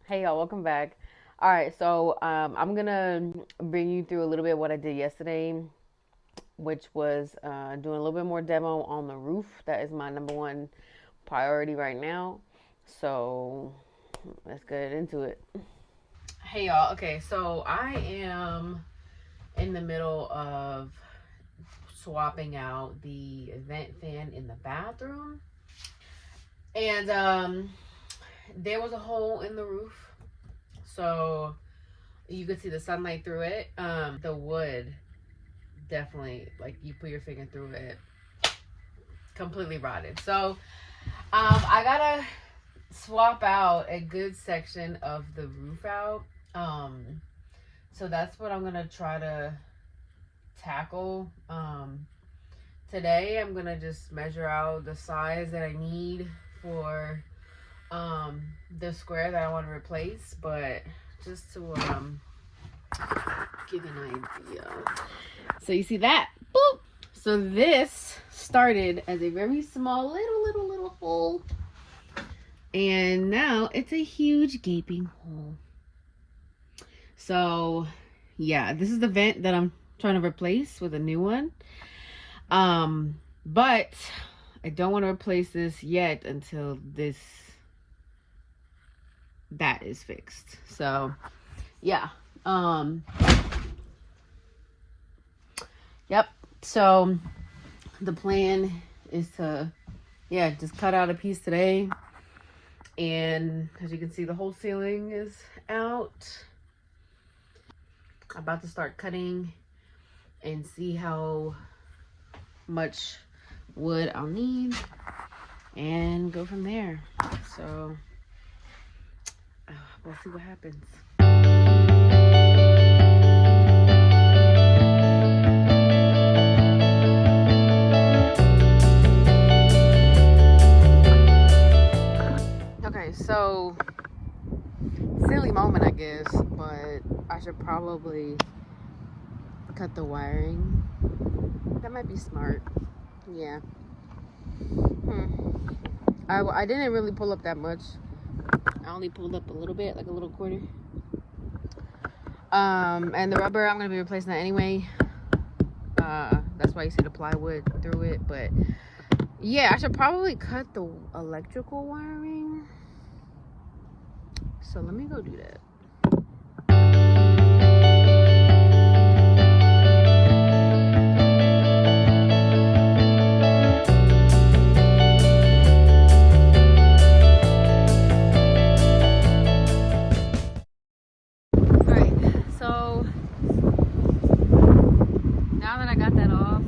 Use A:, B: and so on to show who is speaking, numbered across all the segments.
A: Hey y'all, welcome back. All right, so I'm gonna bring you through a little bit of what I did yesterday, which was doing a little bit more demo on the roof. That is my number one priority right now. So let's get into it. Hey y'all, okay, so I am in the middle of swapping out the vent fan in the bathroom, and there was a hole in the roof, so you could see the sunlight through it. The wood definitely, like, you put your finger through it, completely rotted. So I gotta swap out a good section of the roof out. Um, so that's what I'm gonna try to tackle. Today I'm gonna just measure out the size that I need for the square that I want to replace, but just to give you an idea. So you see that? Boop. So this started as a very small little hole, and now it's a huge gaping hole. So yeah, this is the vent that I'm trying to replace with a new one. But I don't want to replace this yet until that is fixed. So yeah. Yep. So the plan is to, yeah, just cut out a piece today. And as you can see, the whole ceiling is out. I'm about to start cutting and see how much wood I'll need and go from there. So we'll see what happens. Okay, so silly moment, I guess, but I should probably cut the wiring. That might be smart. Yeah. I didn't really pull up that much. I only pulled up a little bit, like a little quarter. And the rubber, I'm gonna be replacing that anyway. That's why you see the plywood through it. But yeah, I should probably cut the electrical wiring. So let me go do that. Alright, so now that I got that off,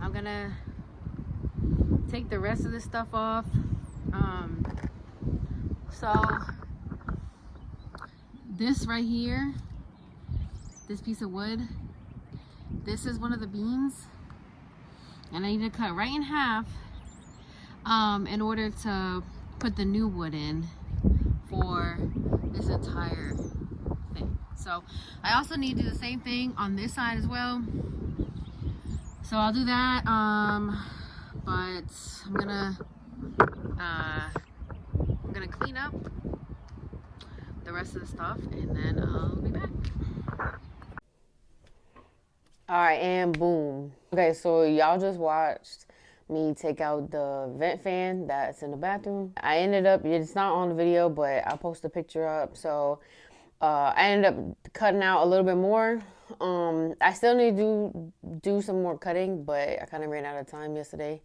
A: I'm gonna take the rest of this stuff off. So this right here, this piece of wood, this is one of the beams, and I need to cut right in half in order to put the new wood in for this entire thing. So I also need to do the same thing on this side as well. So I'll do that, but I'm gonna clean up the rest of the stuff and then I'll be back. All right, and boom. Okay, so y'all just watched me take out the vent fan that's in the bathroom. I ended up, it's not on the video, but I'll post a picture up. So I ended up cutting out a little bit more. I still need to do some more cutting, but I kind of ran out of time yesterday.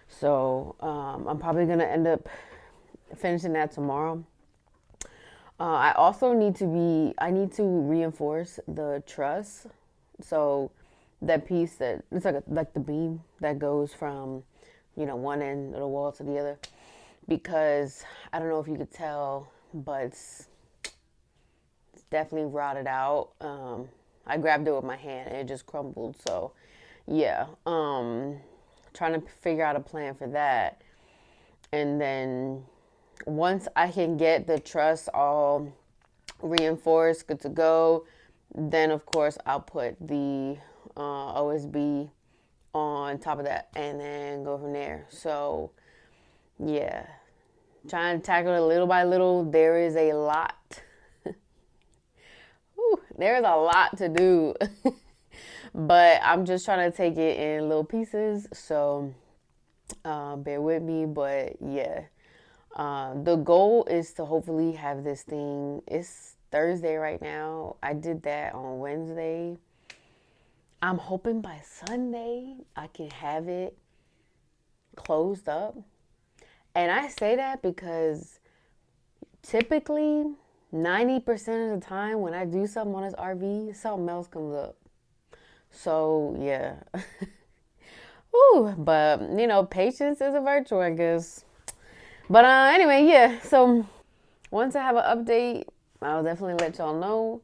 A: So I'm probably going to end up finishing that tomorrow. I also need to reinforce the truss. So that piece that it's like the beam that goes from, one end of the wall to the other, because I don't know if you could tell, but it's definitely rotted out. I grabbed it with my hand and it just crumbled. So yeah, trying to figure out a plan for that. And then once I can get the truss all reinforced, good to go, then of course I'll put the OSB on top of that and then go from there. So yeah, Trying to tackle it little by little. There is a lot. Whew, there's a lot to do. But I'm just trying to take it in little pieces. So bear with me. But yeah. The goal is to hopefully have this thing. It's Thursday right now. I did that on Wednesday. I'm hoping by Sunday I can have it closed up. And I say that because typically 90% of the time when I do something on this RV, something else comes up. So yeah. Ooh, but you know, patience is a virtue, I guess. But anyway, yeah. So once I have an update, I'll definitely let y'all know.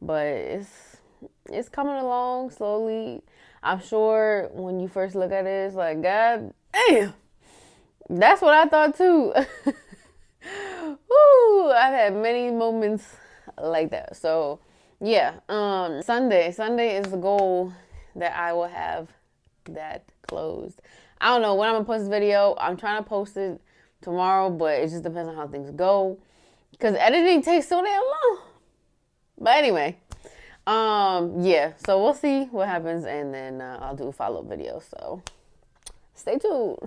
A: But it's coming along slowly. I'm sure when you first look at it, it's like, God damn, that's what I thought too. Woo, I've had many moments like that. So yeah, Sunday is the goal that I will have that closed. I don't know when I'm gonna post this video. I'm trying to post it tomorrow, but it just depends on how things go. Because editing takes so damn long. But anyway, yeah. So we'll see what happens, and then I'll do a follow-up video. So stay tuned.